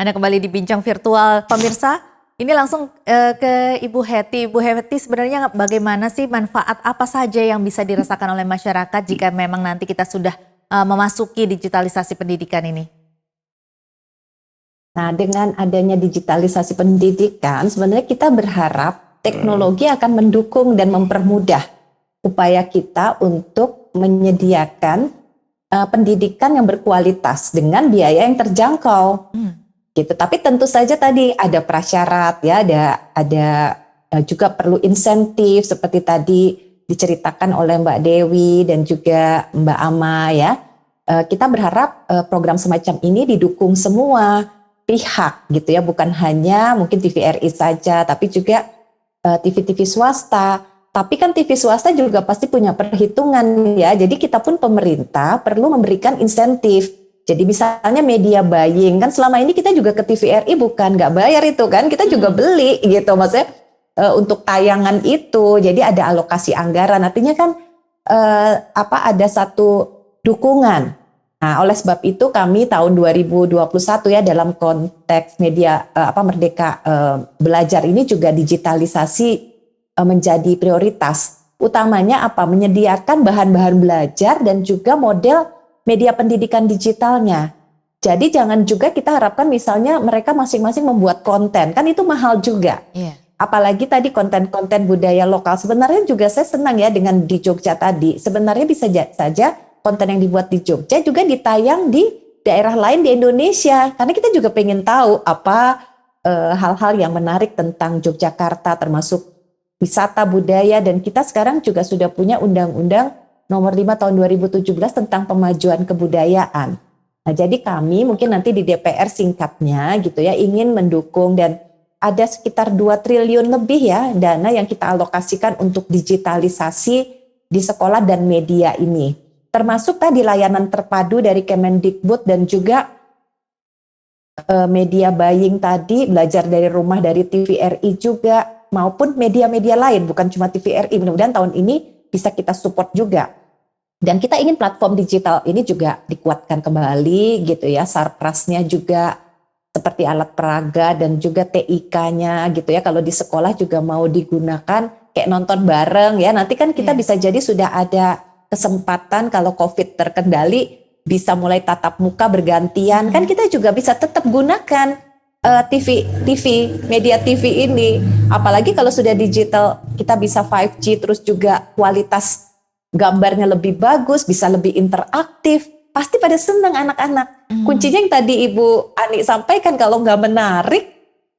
Anda kembali di Bincang Virtual. Pemirsa, ini langsung ke Ibu Hetty. Ibu Hetty, sebenarnya bagaimana sih, manfaat apa saja yang bisa dirasakan oleh masyarakat jika memang nanti kita sudah memasuki digitalisasi pendidikan ini? Nah, dengan adanya digitalisasi pendidikan, sebenarnya kita berharap teknologi akan mendukung dan mempermudah upaya kita untuk menyediakan pendidikan yang berkualitas dengan biaya yang terjangkau. Gitu. Tapi tentu saja tadi ada prasyarat ya, ada juga perlu insentif seperti tadi diceritakan oleh Mbak Dewi dan juga Mbak Ama ya. Kita berharap program semacam ini didukung semua pihak gitu ya, bukan hanya mungkin TVRI saja, tapi juga TV-TV swasta. Tapi kan TV swasta juga pasti punya perhitungan ya. Jadi kita pun pemerintah perlu memberikan insentif. Jadi misalnya media buying, kan selama ini kita juga ke TVRI bukan nggak bayar itu kan, kita juga beli gitu, maksudnya untuk tayangan itu. Jadi ada alokasi anggaran, artinya kan ada satu dukungan. Nah, oleh sebab itu kami tahun 2021 ya, dalam konteks media Merdeka Belajar ini juga digitalisasi menjadi prioritas. Utamanya apa? Menyediakan bahan-bahan belajar dan juga model media pendidikan digitalnya. Jadi jangan juga kita harapkan misalnya mereka masing-masing membuat konten, kan itu mahal juga. Apalagi tadi konten-konten budaya lokal. Sebenarnya juga saya senang ya dengan di Jogja tadi. Sebenarnya bisa saja konten yang dibuat di Jogja juga ditayang di daerah lain di Indonesia. Karena kita juga pengen tahu apa hal-hal yang menarik tentang Yogyakarta, termasuk wisata budaya. Dan kita sekarang juga sudah punya undang-undang nomor 5 tahun 2017 tentang pemajuan kebudayaan. Nah, jadi kami mungkin nanti di DPR singkatnya gitu ya, ingin mendukung, dan ada sekitar 2 triliun lebih ya dana yang kita alokasikan untuk digitalisasi di sekolah dan media ini. Termasuk tadi layanan terpadu dari Kemendikbud dan juga media buying tadi, belajar dari rumah dari TVRI juga, maupun media-media lain, bukan cuma TVRI. Mudah-mudahan tahun ini bisa kita support juga. Dan kita ingin platform digital ini juga dikuatkan kembali gitu ya, sarprasnya juga seperti alat peraga dan juga TIK-nya gitu ya. Kalau di sekolah juga mau digunakan kayak nonton bareng ya, nanti kan kita bisa jadi sudah ada kesempatan kalau COVID terkendali bisa mulai tatap muka bergantian, kan kita juga bisa tetap gunakan media TV ini. Apalagi kalau sudah digital, kita bisa 5G, terus juga kualitas gambarnya lebih bagus, bisa lebih interaktif, pasti pada senang anak-anak. Kuncinya yang tadi Ibu Ani sampaikan, kalau nggak menarik,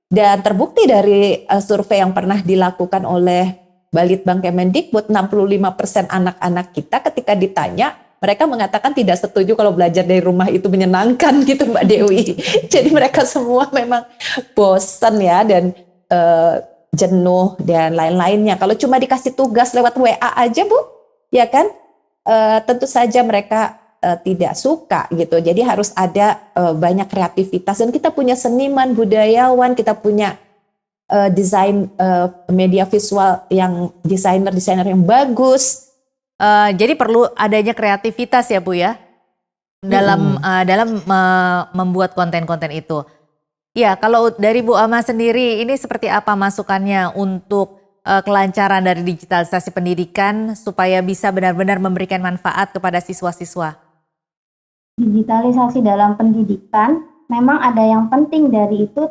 dan terbukti dari survei yang pernah dilakukan oleh Balitbang Kemendikbud, 65% anak-anak kita ketika ditanya, mereka mengatakan tidak setuju kalau belajar dari rumah itu menyenangkan gitu Mbak Dewi. Jadi mereka semua memang bosan ya, dan jenuh dan lain-lainnya. Kalau cuma dikasih tugas lewat WA aja Bu, ya kan, tentu saja mereka tidak suka gitu. Jadi harus ada banyak kreativitas, dan kita punya seniman, budayawan, kita punya desain media visual yang desainer yang bagus. Jadi perlu adanya kreativitas ya Bu ya, dalam membuat konten-konten itu. Ya, kalau dari Bu Ama sendiri, ini seperti apa masukannya untuk kelancaran dari digitalisasi pendidikan supaya bisa benar-benar memberikan manfaat kepada siswa-siswa? Digitalisasi dalam pendidikan memang ada yang penting dari itu,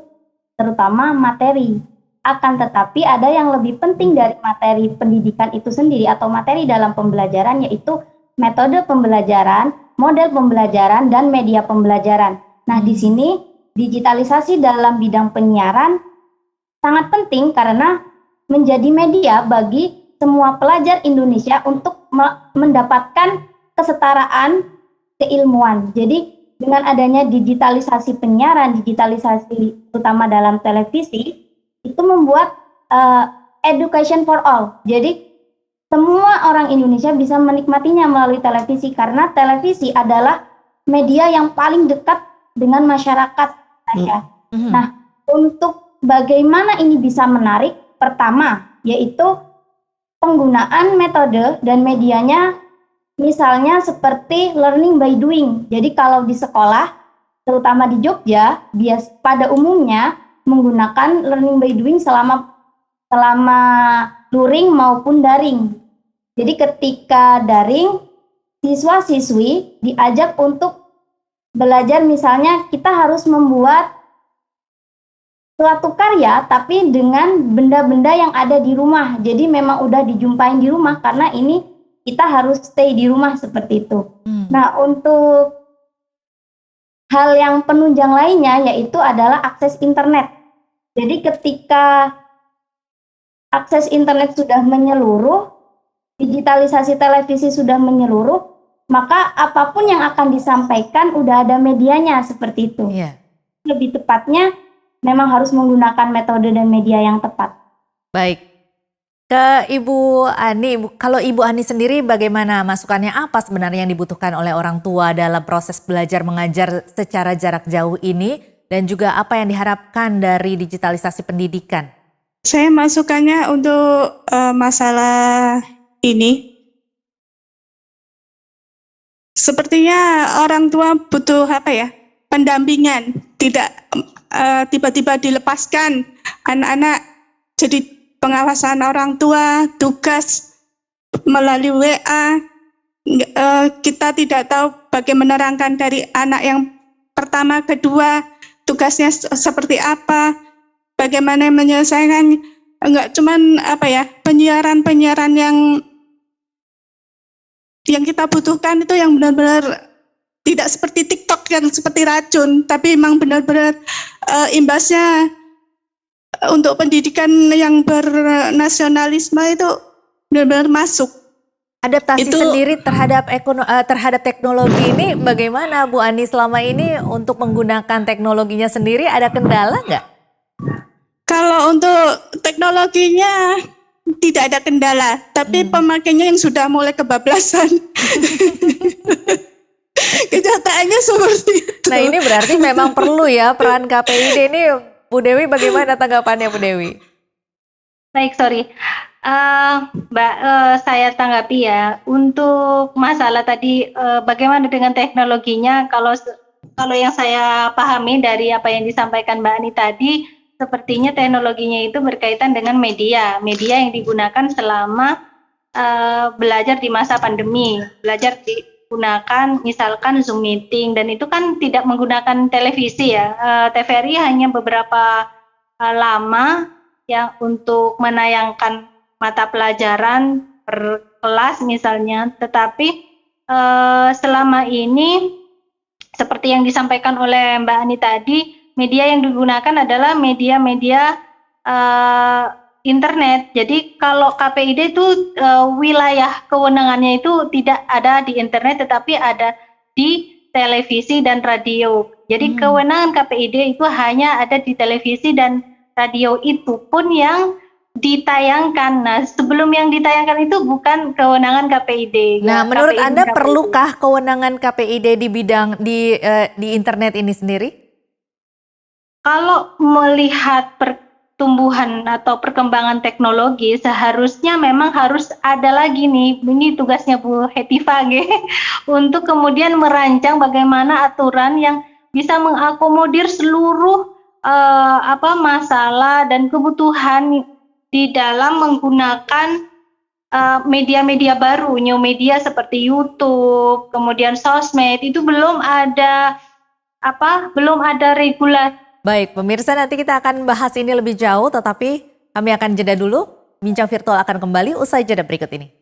terutama materi. Akan tetapi ada yang lebih penting dari materi pendidikan itu sendiri atau materi dalam pembelajaran, yaitu metode pembelajaran, model pembelajaran, dan media pembelajaran. Nah, di sini digitalisasi dalam bidang penyiaran sangat penting karena menjadi media bagi semua pelajar Indonesia untuk mendapatkan kesetaraan keilmuan. Jadi dengan adanya digitalisasi penyiaran, digitalisasi terutama dalam televisi, itu membuat education for all. Jadi semua orang Indonesia bisa menikmatinya melalui televisi, karena televisi adalah media yang paling dekat dengan masyarakat. Nah, untuk bagaimana ini bisa menarik, pertama yaitu penggunaan metode dan medianya, misalnya seperti learning by doing. Jadi kalau di sekolah terutama di Jogja, pada umumnya menggunakan learning by doing selama luring maupun daring. Jadi ketika daring, siswa-siswi diajak untuk belajar, misalnya kita harus membuat suatu karya tapi dengan benda-benda yang ada di rumah. Jadi memang udah dijumpain di rumah karena ini kita harus stay di rumah seperti itu. Nah, untuk hal yang penunjang lainnya yaitu adalah akses internet. Jadi ketika akses internet sudah menyeluruh, digitalisasi televisi sudah menyeluruh, maka apapun yang akan disampaikan udah ada medianya seperti itu. Iya. Lebih tepatnya memang harus menggunakan metode dan media yang tepat. Baik. Ke Ibu Ani, kalau Ibu Ani sendiri bagaimana, masukannya apa sebenarnya yang dibutuhkan oleh orang tua dalam proses belajar mengajar secara jarak jauh ini, dan juga apa yang diharapkan dari digitalisasi pendidikan? Saya masukannya untuk masalah ini, sepertinya orang tua butuh pendampingan, tidak tiba-tiba dilepaskan anak-anak jadi pengawasan orang tua, tugas melalui WA. Kita tidak tahu bagaimana menerangkan dari anak yang pertama, kedua, tugasnya seperti apa, bagaimana menyelesaikan. Enggak cuman penyiaran yang kita butuhkan itu yang benar-benar tidak seperti TikTok yang seperti racun, tapi memang benar-benar imbasnya untuk pendidikan yang bernasionalisme itu benar-benar masuk. Adaptasi sendiri terhadap teknologi ini bagaimana Bu Ani selama ini untuk menggunakan teknologinya sendiri, ada kendala nggak? Kalau untuk teknologinya tidak ada kendala, tapi pemakainya yang sudah mulai kebablasan. Kenyataannya seperti itu. Nah, ini berarti memang perlu ya peran KPID ini. Bu Dewi, bagaimana tanggapannya Bu Dewi? Baik, Mbak, saya tanggapi ya. Untuk masalah tadi bagaimana dengan teknologinya, kalau yang saya pahami dari apa yang disampaikan Mbak Ani tadi, sepertinya teknologinya itu berkaitan dengan media yang digunakan selama belajar di masa pandemi, gunakan misalkan Zoom meeting, dan itu kan tidak menggunakan televisi ya. TVRI hanya beberapa lama yang untuk menayangkan mata pelajaran per kelas misalnya, tetapi selama ini seperti yang disampaikan oleh Mbak Ani tadi, media yang digunakan adalah media-media internet. Jadi kalau KPID itu wilayah kewenangannya itu tidak ada di internet, tetapi ada di televisi dan radio. Jadi kewenangan KPID itu hanya ada di televisi dan radio, itu pun yang ditayangkan. Nah, sebelum yang ditayangkan itu bukan kewenangan KPID. Nah, menurut KPID, Anda perlukah kewenangan KPID di bidang di internet ini sendiri? Kalau melihat pertumbuhan atau perkembangan teknologi, seharusnya memang harus ada lagi nih, ini tugasnya Bu Hetiva untuk kemudian merancang bagaimana aturan yang bisa mengakomodir seluruh masalah dan kebutuhan di dalam menggunakan media-media baru, new media seperti YouTube, kemudian sosmed, itu belum ada regulasi. Baik, pemirsa, nanti kita akan bahas ini lebih jauh, tetapi kami akan jeda dulu. Bincang virtual akan kembali usai jeda berikut ini.